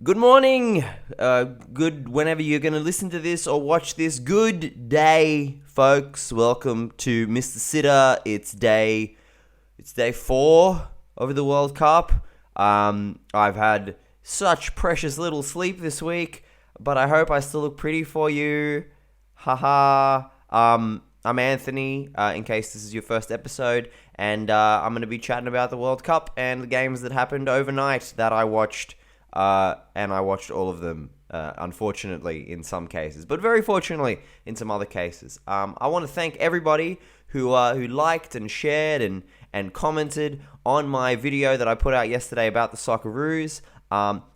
Good morning, good whenever you're going to listen to this or watch this. Good day, folks. Welcome to Mr.Sitter. It's day 4 of the World Cup. I've had such precious little sleep this week, but I hope I still look pretty for you. Haha. I'm Anthony, in case this is your first episode, and I'm going to be chatting about the World Cup and the games that happened overnight that I watched. And I watched all of them, unfortunately, in some cases, but very fortunately in some other cases. I want to thank everybody who liked and shared and commented on my video that I put out yesterday about the Socceroos,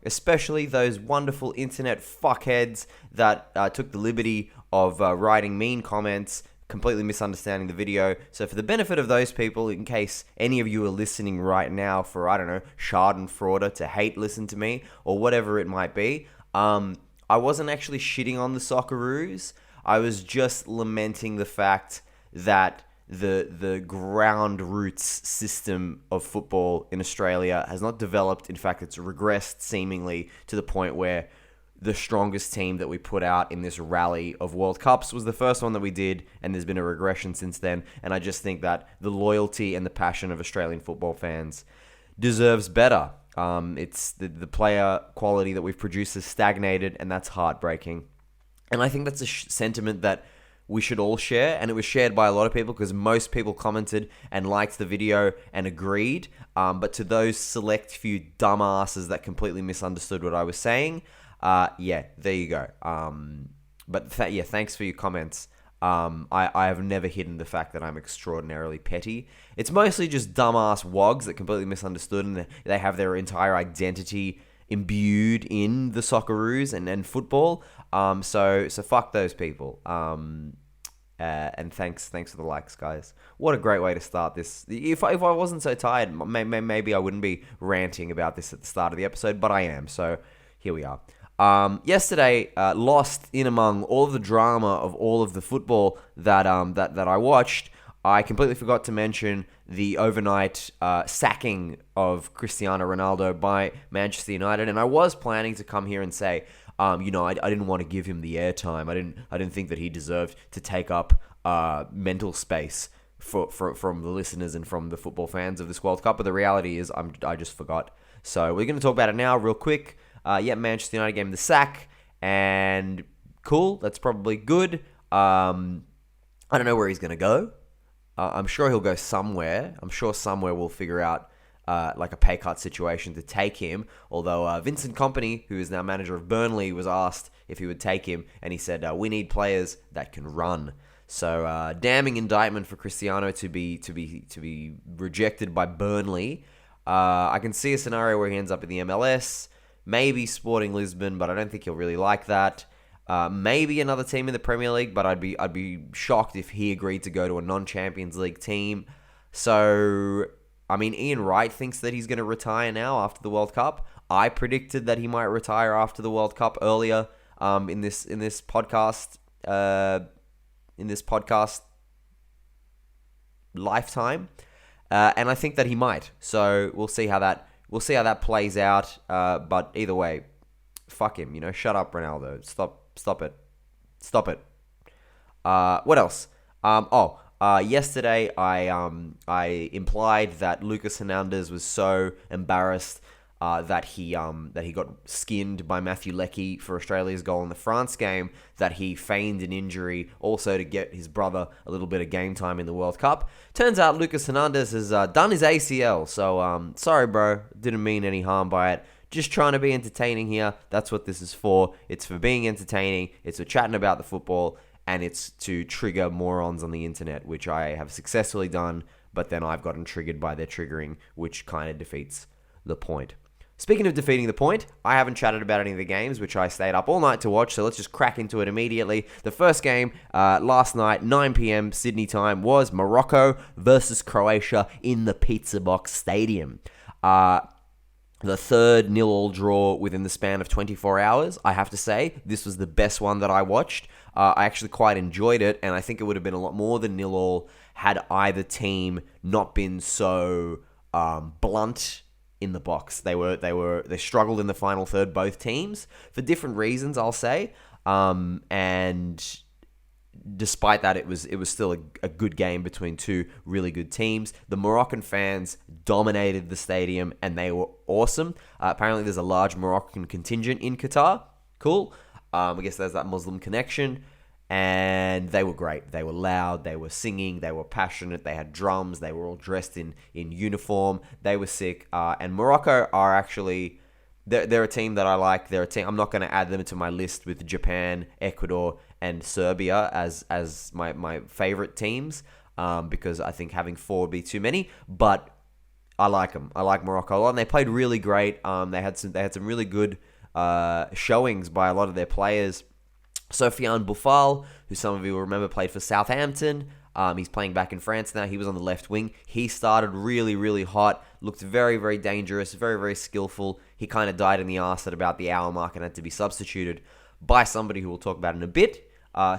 especially those wonderful internet fuckheads that took the liberty of writing mean comments, completely misunderstanding the video. So for the benefit of those people, in case any of you are listening right now for, I don't know, schadenfreude, to hate listen to me, or whatever it might be, I wasn't actually shitting on the Socceroos. I was just lamenting the fact that the ground roots system of football in Australia has not developed. In fact, it's regressed seemingly to the point where the strongest team that we put out in this rally of World Cups was the first one that we did, and there's been a regression since then. And I just think that the loyalty and the passion of Australian football fans deserves better. It's the player quality that we've produced has stagnated, and that's heartbreaking. And I think that's a sentiment that we should all share, and it was shared by a lot of people because most people commented and liked the video and agreed. But to those select few dumbasses that completely misunderstood what I was saying, there you go. Thanks for your comments. I have never hidden the fact that I'm extraordinarily petty. It's mostly just dumbass wogs that completely misunderstood, and they have their entire identity imbued in the Socceroos and football. So fuck those people. And thanks for the likes, guys. What a great way to start this. If I wasn't so tired, maybe I wouldn't be ranting about this at the start of the episode, but I am. So here we are. Yesterday, lost in among all of the drama of all of the football that I watched, I completely forgot to mention the overnight sacking of Cristiano Ronaldo by Manchester United, and I was planning to come here and say, I didn't want to give him the airtime. I didn't think that he deserved to take up mental space from the listeners and from the football fans of this World Cup. But the reality is, I just forgot. So we're going to talk about it now, real quick. Manchester United gave him the sack, and cool, that's probably good. I don't know where he's going to go. I'm sure he'll go somewhere. I'm sure somewhere we'll figure out like a pay cut situation to take him. Although Vincent Kompany, who is now manager of Burnley, was asked if he would take him, and he said, we need players that can run. So damning indictment for Cristiano to be rejected by Burnley. I can see a scenario where he ends up in the MLS. Maybe Sporting Lisbon, but I don't think he'll really like that. Maybe another team in the Premier League, but I'd be shocked if he agreed to go to a non-Champions League team. So, I mean, Ian Wright thinks that he's going to retire now after the World Cup. I predicted that he might retire after the World Cup earlier in this podcast lifetime, and I think that he might. So we'll see how that. We'll see how that plays out, but either way, fuck him, shut up, Ronaldo. Stop it. What else? Yesterday I implied that Lucas Hernandez was so embarrassed that he got skinned by Matthew Leckie for Australia's goal in the France game, that he feigned an injury also to get his brother a little bit of game time in the World Cup. Turns out Lucas Hernandez has done his ACL, so sorry bro, didn't mean any harm by it. Just trying to be entertaining here. That's what this is for. It's for being entertaining, it's for chatting about the football, and it's to trigger morons on the internet, which I have successfully done, but then I've gotten triggered by their triggering, which kind of defeats the point. Speaking of defeating the point, I haven't chatted about any of the games, which I stayed up all night to watch, so let's just crack into it immediately. The first game last night, 9 p.m. Sydney time, was Morocco versus Croatia in the Pizza Box Stadium. The third 0-0 draw within the span of 24 hours. I have to say, this was the best one that I watched. I actually quite enjoyed it, and I think it would have been a lot more than 0-0 had either team not been so blunt in the box. They struggled in the final third, both teams, for different reasons, I'll say. And despite that, it was still a good game between two really good teams. The Moroccan fans dominated the stadium, and they were awesome. Apparently, there's a large Moroccan contingent in Qatar. Cool. I guess there's that Muslim connection. And they were great. They were loud. They were singing. They were passionate. They had drums. They were all dressed in uniform. They were sick. And Morocco are actually... They're a team that I like. They're a team. I'm not going to add them to my list with Japan, Ecuador, and Serbia as my favorite teams, because I think having four would be too many. But I like them. I like Morocco a lot, and they played really great. They had some really good showings by a lot of their players. Sofiane Boufal, who some of you will remember played for Southampton. He's playing back in France now. He was on the left wing. He started really, really hot. Looked very, very dangerous. Very, very skillful. He kind of died in the arse at about the hour mark and had to be substituted by somebody who we'll talk about in a bit.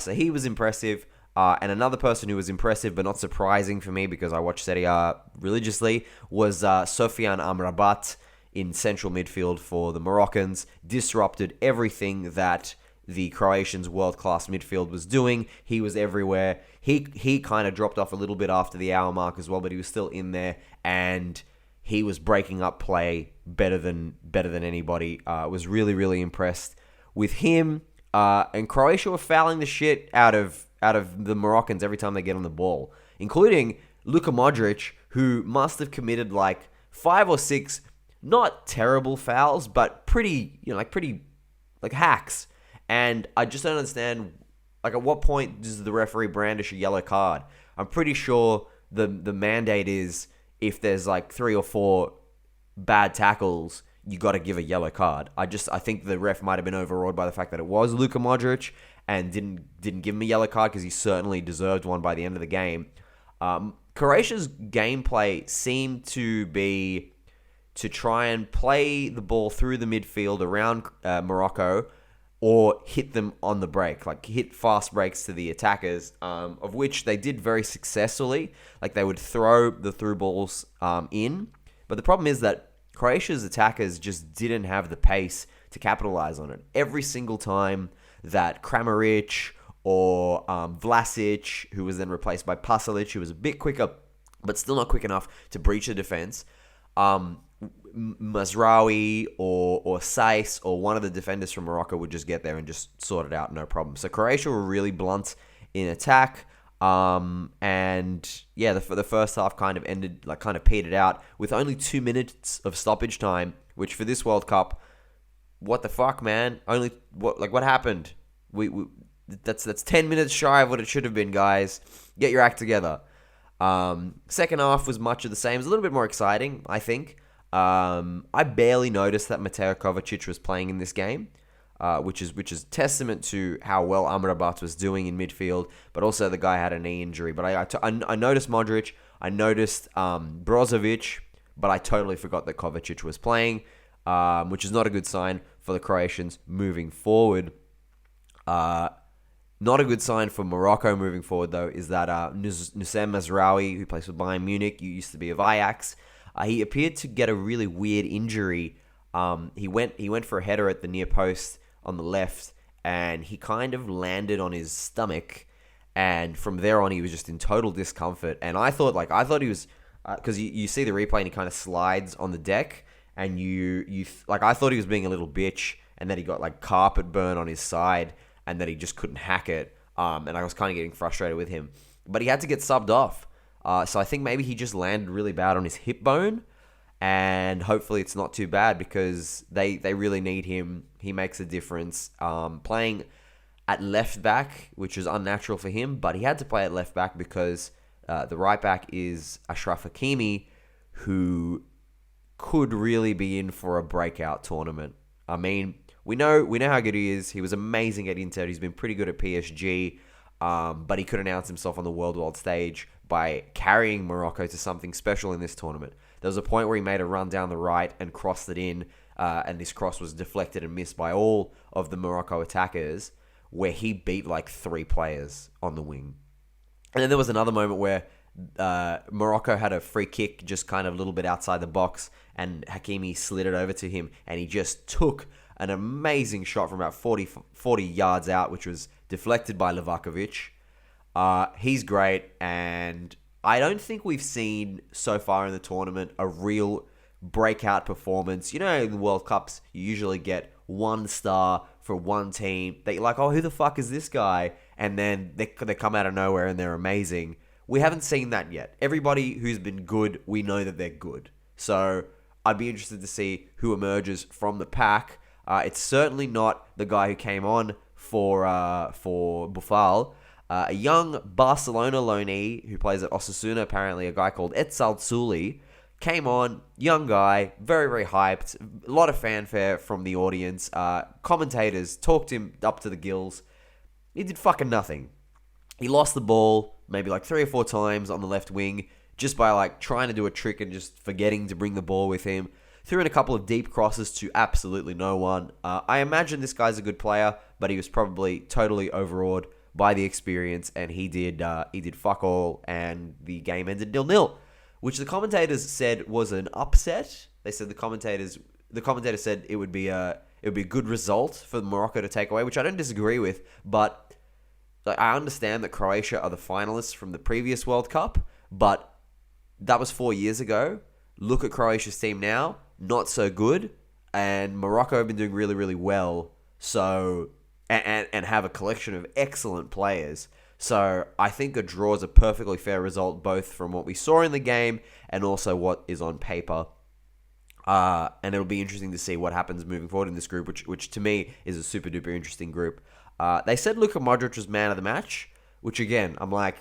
So he was impressive. And another person who was impressive but not surprising for me because I watch Serie A religiously was Sofiane Amrabat in central midfield for the Moroccans. Disrupted everything that the Croatians' world-class midfield was doing. He was everywhere. He kind of dropped off a little bit after the hour mark as well, but he was still in there, and he was breaking up play better than anybody. Was really, really impressed with him. And Croatia were fouling the shit out of the Moroccans every time they get on the ball, including Luka Modric, who must have committed like 5 or 6 not terrible fouls, but pretty hacks. And I just don't understand, like, at what point does the referee brandish a yellow card? I'm pretty sure the mandate is if there's like 3 or 4 bad tackles, you got to give a yellow card. I think the ref might have been overawed by the fact that it was Luka Modric and didn't give him a yellow card because he certainly deserved one by the end of the game. Croatia's gameplay seemed to be to try and play the ball through the midfield around Morocco, or hit them on the break, like hit fast breaks to the attackers, of which they did very successfully. Like they would throw the through balls in. But the problem is that Croatia's attackers just didn't have the pace to capitalize on it. Every single time that Kramaric or Vlasic, who was then replaced by Pasalic, who was a bit quicker, but still not quick enough to breach the defense, Mazraoui or Saiss or one of the defenders from Morocco would just get there and just sort it out, no problem. So Croatia were really blunt in attack, and yeah, the first half kind of petered out with only 2 minutes of stoppage time, which for this World Cup, what the fuck, man? What happened? That's 10 minutes shy of what it should have been, guys. Get your act together. Second half was much of the same. It was a little bit more exciting, I think. I barely noticed that Mateo Kovacic was playing in this game, which is testament to how well Amrabat was doing in midfield, but also the guy had a knee injury. But I noticed Modric, I noticed Brozovic, but I totally forgot that Kovacic was playing, which is not a good sign for the Croatians moving forward. Not a good sign for Morocco moving forward, though, is that Nusem Mazraoui, who plays for Bayern Munich, used to be of Ajax, he appeared to get a really weird injury. He went for a header at the near post on the left, and he kind of landed on his stomach, and from there on he was just in total discomfort. And I thought he was, because you see the replay and he kind of slides on the deck, and I thought he was being a little bitch, and then he got like carpet burn on his side, and that he just couldn't hack it. And I was kind of getting frustrated with him, but he had to get subbed off. So I think maybe he just landed really bad on his hip bone, and hopefully it's not too bad because they really need him. He makes a difference. Playing at left back, which is unnatural for him, but he had to play at left back because the right back is Ashraf Hakimi, who could really be in for a breakout tournament. I mean, we know how good he is. He was amazing at Inter. He's been pretty good at PSG, but he could announce himself on the world stage by carrying Morocco to something special in this tournament. There was a point where he made a run down the right and crossed it in, and this cross was deflected and missed by all of the Morocco attackers, where he beat like 3 players on the wing. And then there was another moment where Morocco had a free kick just kind of a little bit outside the box, and Hakimi slid it over to him, and he just took an amazing shot from about 40 yards out, which was deflected by Livakovic. He's great, and I don't think we've seen so far in the tournament a real breakout performance. You know, in the World Cups, you usually get one star for one team that you're like, oh, who the fuck is this guy? And then they come out of nowhere and they're amazing. We haven't seen that yet. Everybody who's been good, we know that they're good. So I'd be interested to see who emerges from the pack. It's certainly not the guy who came on for Buffal. A young Barcelona loanee who plays at Osasuna, apparently, a guy called Etzal Tsuli, came on, young guy, very, very hyped, a lot of fanfare from the audience. Commentators talked him up to the gills. He did fucking nothing. He lost the ball maybe like 3 or 4 times on the left wing just by like trying to do a trick and just forgetting to bring the ball with him. Threw in a couple of deep crosses to absolutely no one. I imagine this guy's a good player, but he was probably totally overawed by the experience, and he did fuck all, and the game ended 0-0, which the commentators said was an upset. They said the commentators said it would be a good result for Morocco to take away, which I don't disagree with, but I understand that Croatia are the finalists from the previous World Cup, but that was 4 years ago. Look at Croatia's team now, not so good, and Morocco have been doing really, really well, so and have a collection of excellent players. So I think a draw is a perfectly fair result, both from what we saw in the game and also what is on paper. And it'll be interesting to see what happens moving forward in this group, which to me is a super duper interesting group. They said Luka Modric was man of the match, which again, I'm like,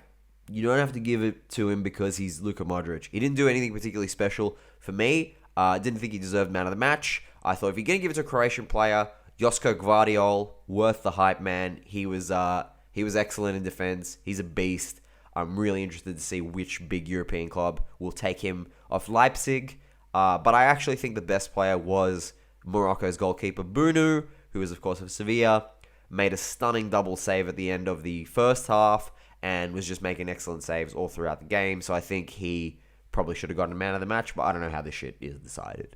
you don't have to give it to him because he's Luka Modric. He didn't do anything particularly special for me. Didn't think he deserved man of the match. I thought if you're going to give it to a Croatian player, Josko Gvardiol, worth the hype, man. He was excellent in defense. He's a beast. I'm really interested to see which big European club will take him off Leipzig. But I actually think the best player was Morocco's goalkeeper, Bunu, who is, of course, of Sevilla. Made a stunning double save at the end of the first half and was just making excellent saves all throughout the game. So I think he probably should have gotten a man of the match, but I don't know how this shit is decided.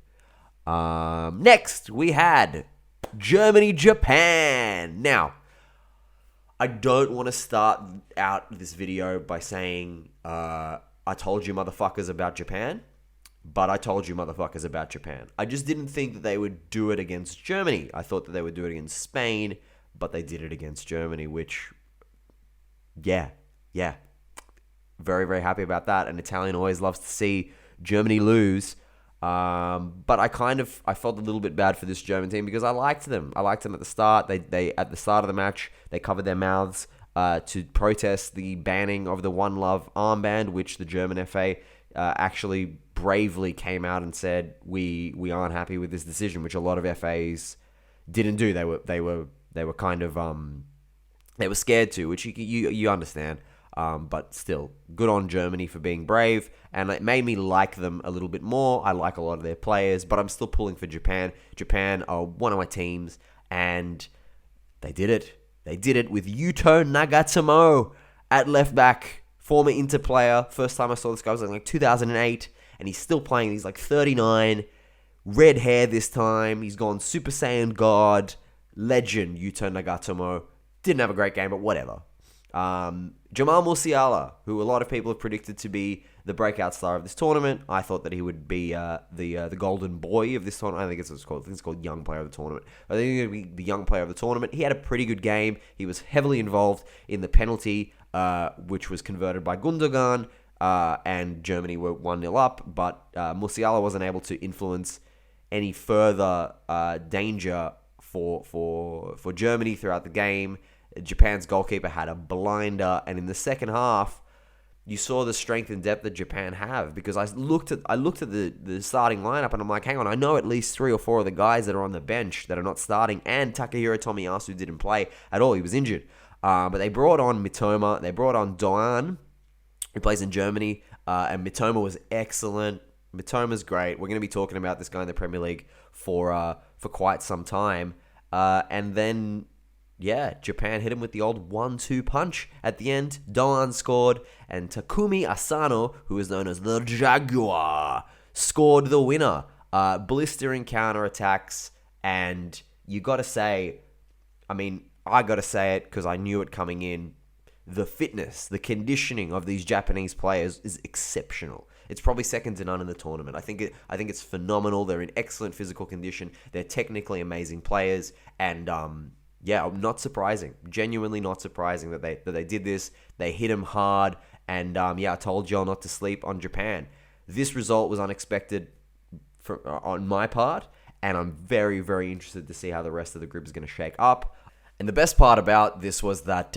Next, we had Germany-Japan. Now, I don't want to start out this video by saying, I told you motherfuckers about Japan, but I told you motherfuckers about Japan. I just didn't think that they would do it against Germany. I thought that they would do it against Spain, but they did it against Germany, which, yeah. Very, very happy about that. An Italian always loves to see Germany lose. But I felt a little bit bad for this German team because I liked them. I liked them at the start. They at the start of the match, they covered their mouths to protest the banning of the One Love armband, which the German FA actually bravely came out and said we aren't happy with this decision, which a lot of FAs didn't do. They were kind of they were scared to, which you understand. But still, good on Germany for being brave, and it made me like them a little bit more. I like a lot of their players, but I'm still pulling for Japan. Japan are one of my teams, and they did it. They did it with Yuto Nagatomo at left back, former Inter player. First time I saw this guy was like 2008, and he's still playing. He's like 39, red hair this time. He's gone Super Saiyan God, legend Yuto Nagatomo. Didn't have a great game, but whatever. Jamal Musiala, who a lot of people have predicted to be the breakout star of this tournament. I thought that he would be the golden boy of this tournament. I think it's what it's called. I think it's called young player of the tournament. I think he's going to be the young player of the tournament. He had a pretty good game. He was heavily involved in the penalty, which was converted by Gundogan, and Germany were 1-0 up, but Musiala wasn't able to influence any further danger for Germany throughout the game. Japan's goalkeeper had a blinder, and in the second half, you saw the strength and depth that Japan have. Because I looked at the starting lineup, and I'm like, hang on, I know at least 3 or 4 of the guys that are on the bench that are not starting, and Takahiro Tomiyasu didn't play at all; he was injured. But they brought on Mitoma, they brought on Doan, who plays in Germany, and Mitoma was excellent. Mitoma's great. We're going to be talking about this guy in the Premier League for quite some time, and then yeah, Japan hit him with the old 1-2 punch at the end. Doan scored, and Takumi Asano, who is known as the Jaguar, scored the winner. Blistering counterattacks, and you got to say, I got to say it because I knew it coming in. The fitness, the conditioning of these Japanese players is exceptional. It's probably second to none in the tournament. I think it's phenomenal. They're in excellent physical condition. They're technically amazing players, and not surprising. Genuinely not surprising that they did this. They hit them hard, and I told y'all not to sleep on Japan. This result was unexpected on my part, and I'm very, very interested to see how the rest of the group is going to shake up. And the best part about this was that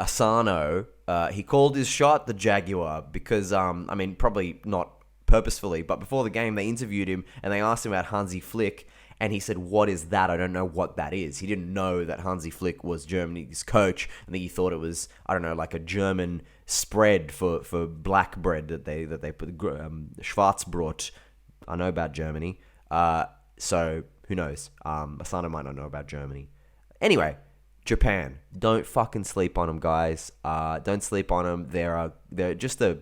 Asano, he called his shot the Jaguar because, probably not purposefully, but before the game they interviewed him and they asked him about Hansi Flick, and he said, "What is that? I don't know what that is." He didn't know that Hansi Flick was Germany's coach, and he thought it was, like a German spread for black bread that they put Schwarzbrot. I know about Germany, so who knows? Asano might not know about Germany. Anyway, Japan, don't fucking sleep on them, guys. Don't sleep on them. They're just a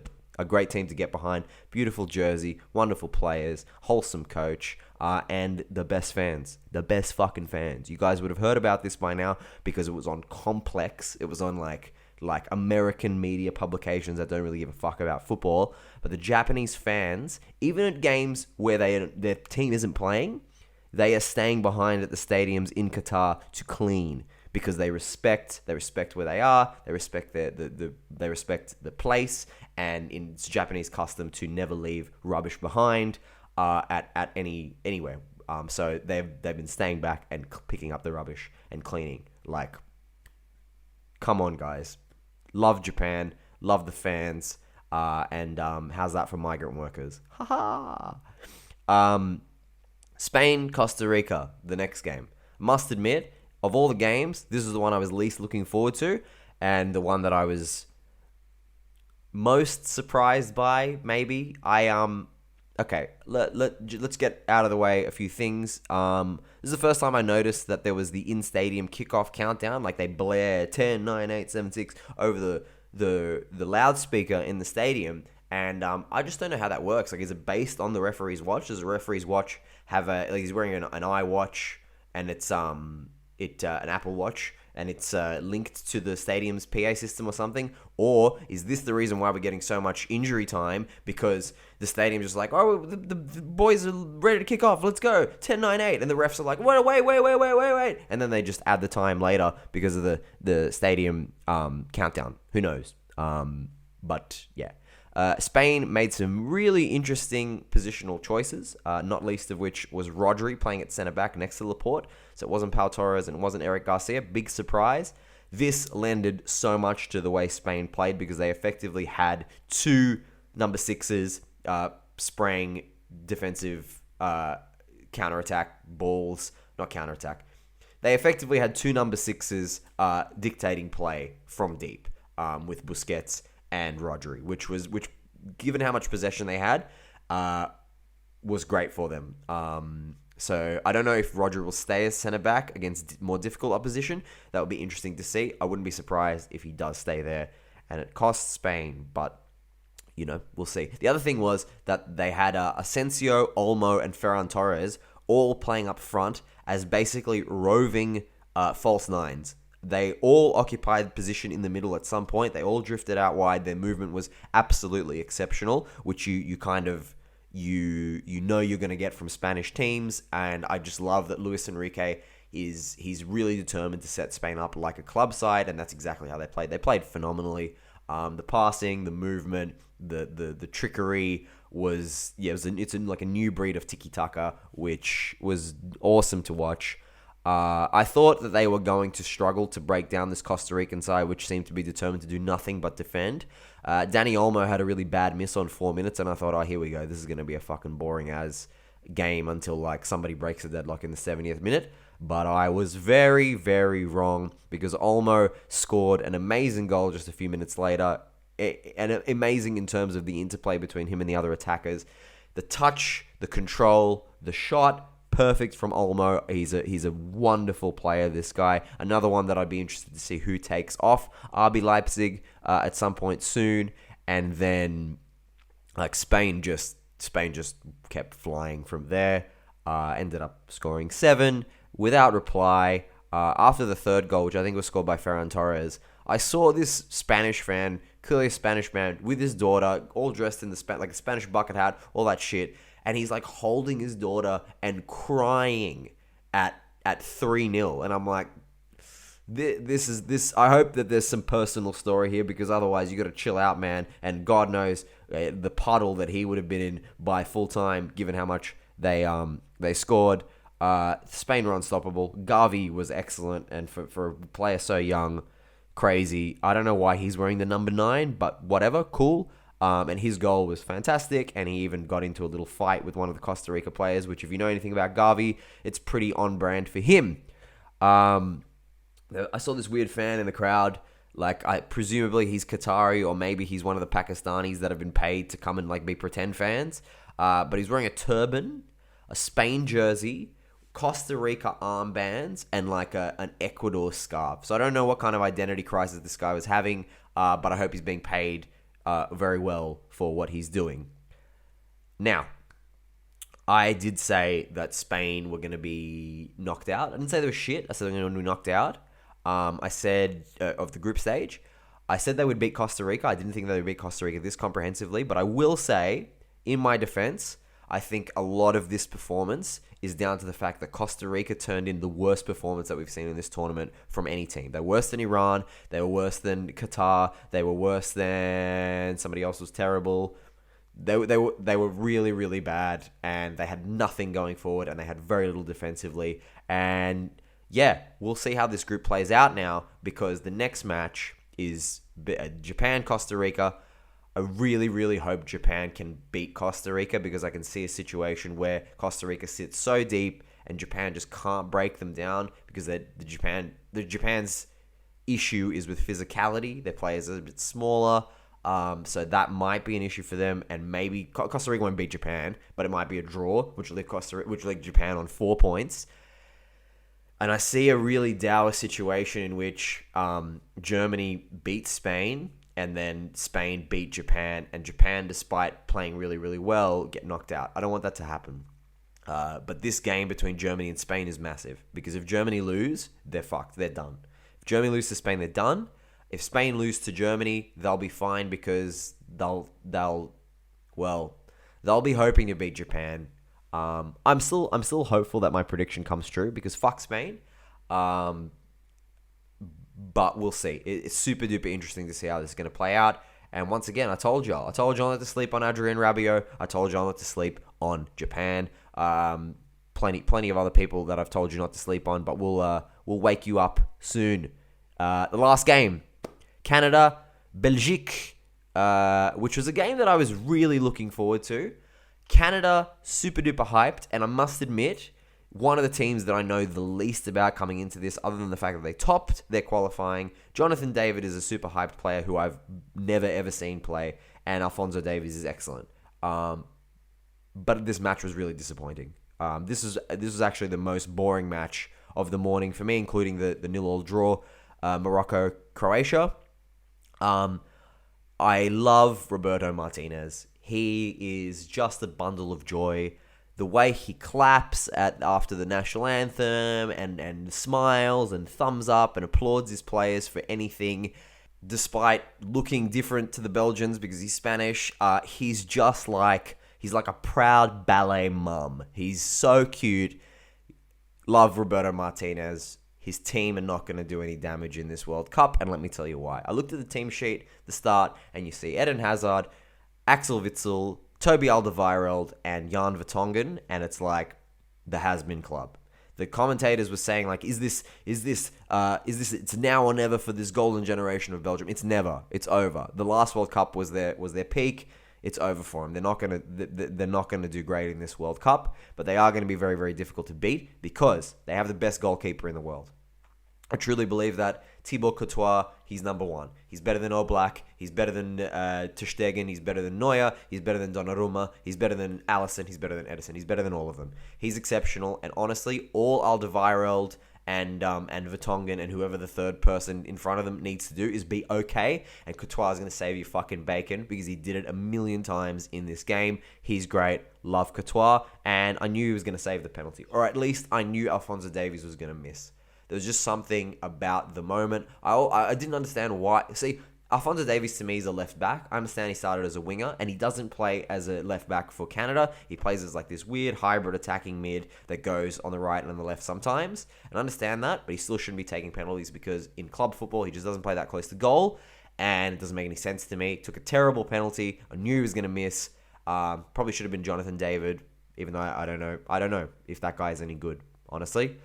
great team to get behind. Beautiful jersey, wonderful players, wholesome coach, and the best fans. The best fucking fans. You guys would have heard about this by now because it was on Complex. It was on like American media publications that don't really give a fuck about football. But the Japanese fans, even at games where their team isn't playing, they are staying behind at the stadiums in Qatar to clean. Because they respect where they are, they respect they respect the place, and it's Japanese custom to never leave rubbish behind at anywhere. So they've been staying back and picking up the rubbish and cleaning. Like, come on, guys, love Japan, love the fans, and how's that for migrant workers? Spain, Costa Rica, the next game. Must admit, of all the games, this is the one I was least looking forward to, and the one that I was most surprised by, maybe. Okay, let's get out of the way a few things. This is the first time I noticed that there was the in-stadium kickoff countdown, like they blare 10, 9, 8, 7, 6 over the loudspeaker in the stadium, and I just don't know how that works. Like, is it based on the referee's watch? Does the referee's watch have he's wearing an iWatch, and it's an Apple Watch, and it's linked to the stadium's PA system or something? Or is this the reason why we're getting so much injury time? Because the stadium's just like, oh, the boys are ready to kick off, let's go, 10, 9, 8. And the refs are like, wait. And then they just add the time later because of the stadium countdown. Who knows? But yeah. Spain made some really interesting positional choices, not least of which was Rodri playing at centre-back next to Laporte. So it wasn't Pau Torres and it wasn't Eric Garcia. Big surprise. This lended so much to the way Spain played because they effectively had two number sixes spraying defensive counter-attack balls. Not counter-attack. They effectively had two number sixes dictating play from deep with Busquets and Rodri, which given how much possession they had, was great for them. So I don't know if Rodri will stay as centre-back against more difficult opposition. That would be interesting to see. I wouldn't be surprised if he does stay there. And it costs Spain, but, we'll see. The other thing was that they had Asensio, Olmo, and Ferran Torres all playing up front as basically roving false nines. They all occupied position in the middle at some point. They all drifted out wide. Their movement was absolutely exceptional, which you kind of you're going to get from Spanish teams. And I just love that Luis Enrique he's really determined to set Spain up like a club side, and that's exactly how they played. They played phenomenally. The passing, the movement, the trickery was it's like a new breed of tiki-taka, which was awesome to watch. I thought that they were going to struggle to break down this Costa Rican side, which seemed to be determined to do nothing but defend. Dani Olmo had a really bad miss on 4 minutes, and I thought, oh, here we go. This is going to be a fucking boring as game until like somebody breaks a deadlock in the 70th minute. But I was very, very wrong because Olmo scored an amazing goal just a few minutes later. And amazing in terms of the interplay between him and the other attackers. The touch, the control, the shot, perfect from Olmo. He's a wonderful player, this guy. Another one that I'd be interested to see who takes off. RB Leipzig at some point soon. And then like Spain just kept flying from there. Ended up scoring 7 without reply. After the third goal, which I think was scored by Ferran Torres, I saw this Spanish fan, clearly a Spanish man, with his daughter, all dressed in like a Spanish bucket hat, all that shit. And he's like holding his daughter and crying at 3-0. And I'm like, this. I hope that there's some personal story here, because otherwise you got to chill out, man. And God knows the puddle that he would have been in by full time, given how much they scored. Spain were unstoppable. Gavi was excellent, and for a player so young, crazy. I don't know why he's wearing the number 9, but whatever, cool. And his goal was fantastic, and he even got into a little fight with one of the Costa Rica players, which if you know anything about Gavi, it's pretty on brand for him. I saw this weird fan in the crowd, presumably he's Qatari, or maybe he's one of the Pakistanis that have been paid to come and like be pretend fans. But he's wearing a turban, a Spain jersey, Costa Rica armbands, and like an Ecuador scarf. So I don't know what kind of identity crisis this guy was having, but I hope he's being paid very well for what he's doing. Now, I did say that Spain were going to be knocked out. I didn't say they were shit. I said they were going to be knocked out. I said of the group stage, I said they would beat Costa Rica. I didn't think they would beat Costa Rica this comprehensively, but I will say, in my defense, I think a lot of this performance is down to the fact that Costa Rica turned in the worst performance that we've seen in this tournament from any team. They were worse than Iran. They were worse than Qatar. They were worse than somebody else was terrible. They were really, really bad, and they had nothing going forward, and they had very little defensively. And yeah, we'll see how this group plays out now, because the next match is Japan-Costa Rica. I really, really hope Japan can beat Costa Rica, because I can see a situation where Costa Rica sits so deep and Japan just can't break them down, because Japan's issue is with physicality. Their players are a bit smaller, so that might be an issue for them. And maybe Costa Rica won't beat Japan, but it might be a draw, which will leave Japan on 4 points. And I see a really dour situation in which Germany beats Spain, and then Spain beat Japan, and Japan, despite playing really, really well, get knocked out. I don't want that to happen. But this game between Germany and Spain is massive, because if Germany lose, they're fucked. They're done. If Germany lose to Spain, they're done. If Spain lose to Germany, they'll be fine, because they'll be hoping to beat Japan. I'm still hopeful that my prediction comes true, because fuck Spain. But we'll see. It's super duper interesting to see how this is going to play out. And once again, I told y'all not to sleep on Adrien Rabiot. I told y'all not to sleep on Japan. Plenty of other people that I've told you not to sleep on, but we'll wake you up soon. The last game, Canada, Belgique, which was a game that I was really looking forward to. Canada, super duper hyped, and I must admit, one of the teams that I know the least about coming into this, other than the fact that they topped their qualifying. Jonathan David is a super hyped player who I've never ever seen play, and Alphonso Davies is excellent. But this match was really disappointing. This was actually the most boring match of the morning for me, including the 0-0 draw, Morocco-Croatia. I love Roberto Martinez. He is just a bundle of joy. The way he claps after the national anthem and smiles and thumbs up and applauds his players for anything, despite looking different to the Belgians because he's Spanish, he's like a proud ballet mum. He's so cute. Love Roberto Martinez. His team are not going to do any damage in this World Cup, and let me tell you why. I looked at the team sheet, the start, and you see Eden Hazard, Axel Witsel, Toby Alderweireld, and Jan Vertonghen, and it's like the has-been club. The commentators were saying, like, is this it's now or never for this golden generation of Belgium. It's never. It's over. The last World Cup was their peak. It's over for them. They're not gonna do great in this World Cup, but they are going to be very, very difficult to beat because they have the best goalkeeper in the world. I truly believe that Thibaut Courtois, he's number one. He's better than Oblak. He's better than Ter Stegen. He's better than Neuer. He's better than Donnarumma. He's better than Alisson. He's better than Edison. He's better than all of them. He's exceptional. And honestly, all Alderweireld and Vertonghen and whoever the third person in front of them needs to do is be okay. And Courtois is going to save you fucking bacon because he did it a million times in this game. He's great. Love Courtois. And I knew he was going to save the penalty. Or at least I knew Alphonso Davies was going to miss. There was just something about the moment. I didn't understand why. See, Alphonso Davies to me is a left back. I understand he started as a winger, and he doesn't play as a left back for Canada. He plays as like this weird hybrid attacking mid that goes on the right and on the left sometimes. And I understand that, but he still shouldn't be taking penalties because in club football, he just doesn't play that close to goal, and it doesn't make any sense to me. Took a terrible penalty. I knew he was going to miss. Probably should have been Jonathan David, even though I don't know. I don't know if that guy is any good, honestly.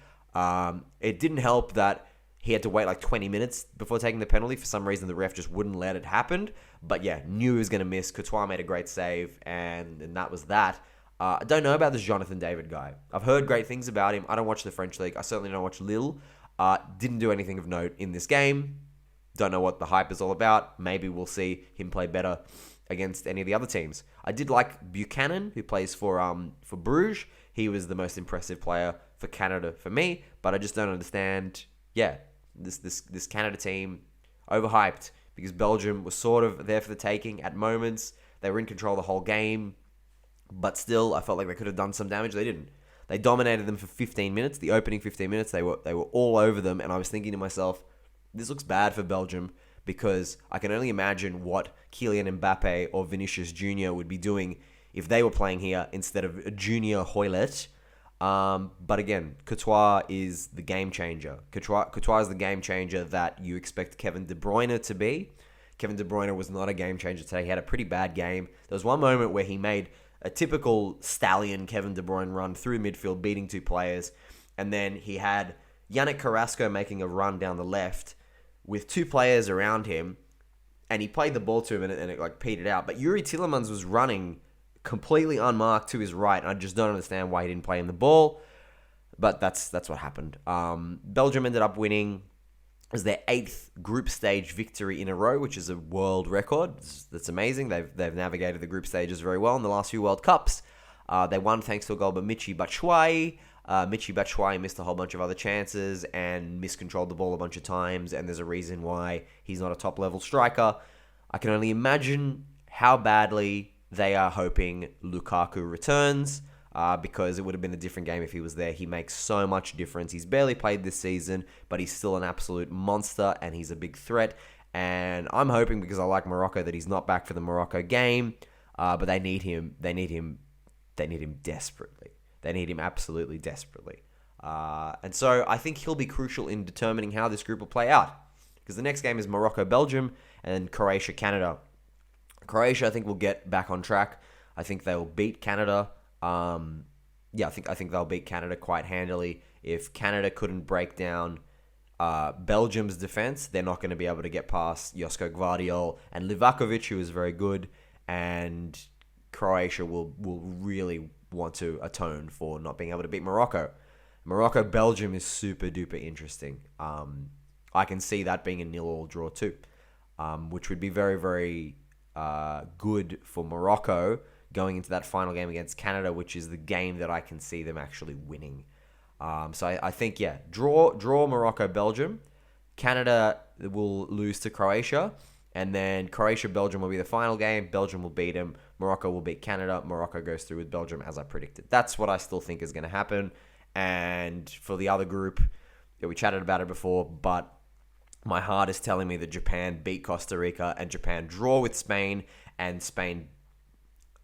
It didn't help that he had to wait like 20 minutes before taking the penalty. For some reason, the ref just wouldn't let it happen. But yeah, knew he was going to miss. Courtois made a great save, and that was that. I don't know about this Jonathan David guy. I've heard great things about him. I don't watch the French league. I certainly don't watch Lille. Didn't do anything of note in this game. Don't know what the hype is all about. Maybe we'll see him play better against any of the other teams. I did like Buchanan, who plays for Bruges. He was the most impressive player for Canada for me, but I just don't understand. Yeah, this Canada team overhyped because Belgium was sort of there for the taking at moments. They were in control the whole game, but still, I felt like they could have done some damage. They didn't. They dominated them for 15 minutes. The opening 15 minutes, they were all over them, and I was thinking to myself, this looks bad for Belgium because I can only imagine what Kylian Mbappe or Vinicius Jr. would be doing if they were playing here instead of Junior Hoylett. But again, Courtois is the game changer. Courtois is the game changer that you expect Kevin De Bruyne to be. Kevin De Bruyne was not a game changer today. He had a pretty bad game. There was one moment where he made a typical stallion Kevin De Bruyne run through midfield, beating two players. And then he had Yannick Carrasco making a run down the left with two players around him. And he played the ball to him and it like petered out. But Yuri Tillemans was running completely unmarked to his right, and I just don't understand why he didn't play him the ball, but that's what happened. Belgium ended up winning as their 8th group stage victory in a row, which is a world record. That's amazing. They've navigated the group stages very well in the last few World Cups. They won thanks to a goal by Michy Batshuayi. Michy Batshuayi missed a whole bunch of other chances and miscontrolled the ball a bunch of times, and there's a reason why he's not a top-level striker. I can only imagine how badly they are hoping Lukaku returns because it would have been a different game if he was there. He makes so much difference. He's barely played this season, but he's still an absolute monster and he's a big threat. And I'm hoping, because I like Morocco, that he's not back for the Morocco game. But they need him. They need him desperately. They need him absolutely desperately. And so I think he'll be crucial in determining how this group will play out. Because the next game is Morocco-Belgium and Croatia-Canada. Croatia, I think, will get back on track. I think they will beat Canada. I think they'll beat Canada quite handily. If Canada couldn't break down Belgium's defense, they're not going to be able to get past Josko Gvardiol and Livakovic, who is very good. And Croatia will really want to atone for not being able to beat Morocco. Morocco-Belgium is super duper interesting. I can see that being a 0-0 draw too, which would be very, very good for Morocco going into that final game against Canada, which is the game that I can see them actually winning. So I think, draw Morocco-Belgium. Canada will lose to Croatia, and then Croatia-Belgium will be the final game. Belgium will beat them. Morocco will beat Canada. Morocco goes through with Belgium, as I predicted. That's what I still think is going to happen. And for the other group, we chatted about it before, but my heart is telling me that Japan beat Costa Rica and Japan draw with Spain, and Spain,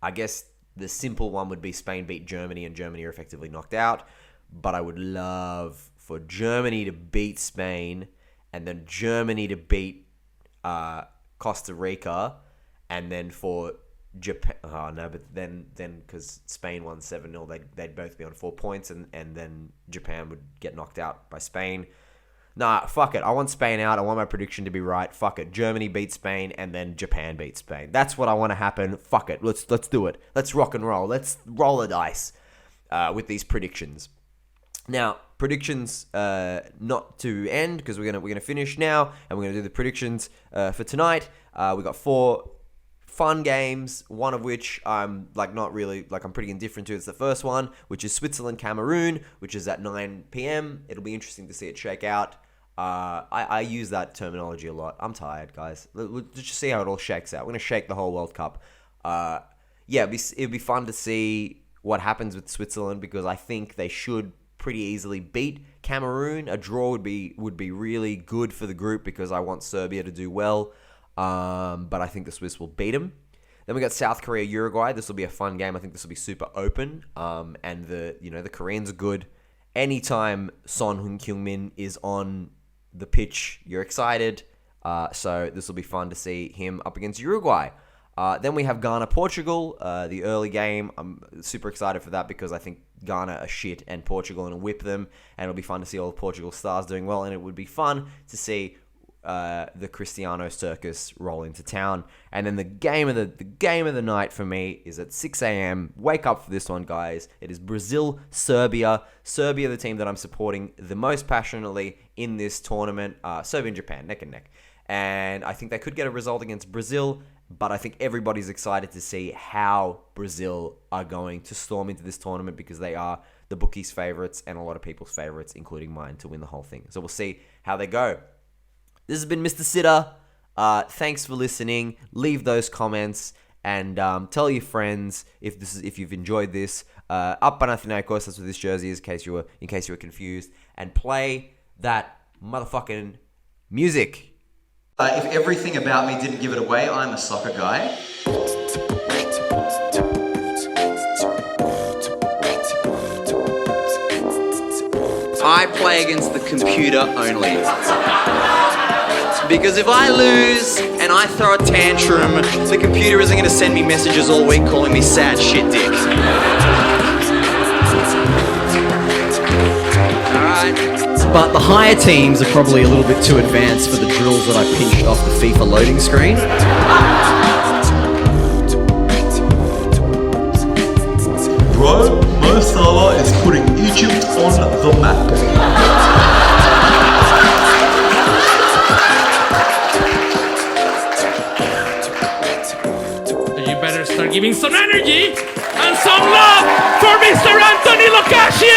I guess the simple one would be Spain beat Germany and Germany are effectively knocked out. But I would love for Germany to beat Spain and then Germany to beat Costa Rica, and then for Japan... Oh, no, but then because Spain won 7-0, they'd both be on 4 points, and then Japan would get knocked out by Spain. Nah, fuck it. I want Spain out. I want my prediction to be right. Fuck it. Germany beats Spain, and then Japan beats Spain. That's what I want to happen. Fuck it. Let's do it. Let's rock and roll. Let's roll the dice with these predictions. Now, predictions not to end, because we're gonna finish now, and we're gonna do the predictions for tonight. We got 4 fun games, one of which I'm I'm pretty indifferent to. It's the first one, which is Switzerland Cameroon, which is at 9 p.m. It'll be interesting to see it shake out. I use that terminology a lot. I'm tired, guys. Let's just see how it all shakes out. We're gonna shake the whole World Cup. It'd be fun to see what happens with Switzerland, because I think they should pretty easily beat Cameroon. A draw would be really good for the group, because I want Serbia to do well. But I think the Swiss will beat them. Then we got South Korea, Uruguay. This will be a fun game. I think this will be super open. And the Koreans are good. Anytime Son Heung-min is on the pitch, you're excited. So this will be fun to see him up against Uruguay. Then we have Ghana, Portugal, the early game. I'm super excited for that, because I think Ghana are shit and Portugal going to whip them. And it'll be fun to see all the Portugal stars doing well. And it would be fun to see the Cristiano circus roll into town. And then the game of the night for me is at 6 a.m. Wake up for this one, guys. It is Brazil, Serbia. Serbia, the team that I'm supporting the most passionately in this tournament. Serbia and Japan, neck and neck. And I think they could get a result against Brazil, but I think everybody's excited to see how Brazil are going to storm into this tournament, because they are the bookies' favorites and a lot of people's favorites, including mine, to win the whole thing. So we'll see how they go. This has been Mr. Sitter. Thanks for listening. Leave those comments and tell your friends if you've enjoyed this. Up Panathinaikos, that's what this jersey is, in case you were confused. And play that motherfucking music. If everything about me didn't give it away, I'm a soccer guy. I play against the computer only. Because if I lose and I throw a tantrum, the computer isn't going to send me messages all week calling me sad shit dick. Alright. But the higher teams are probably a little bit too advanced for the drills that I pinched off the FIFA loading screen. Bro, Mo Salah is putting Egypt on the map. You better start giving some energy and some love for Mr. Anthony Lukashian!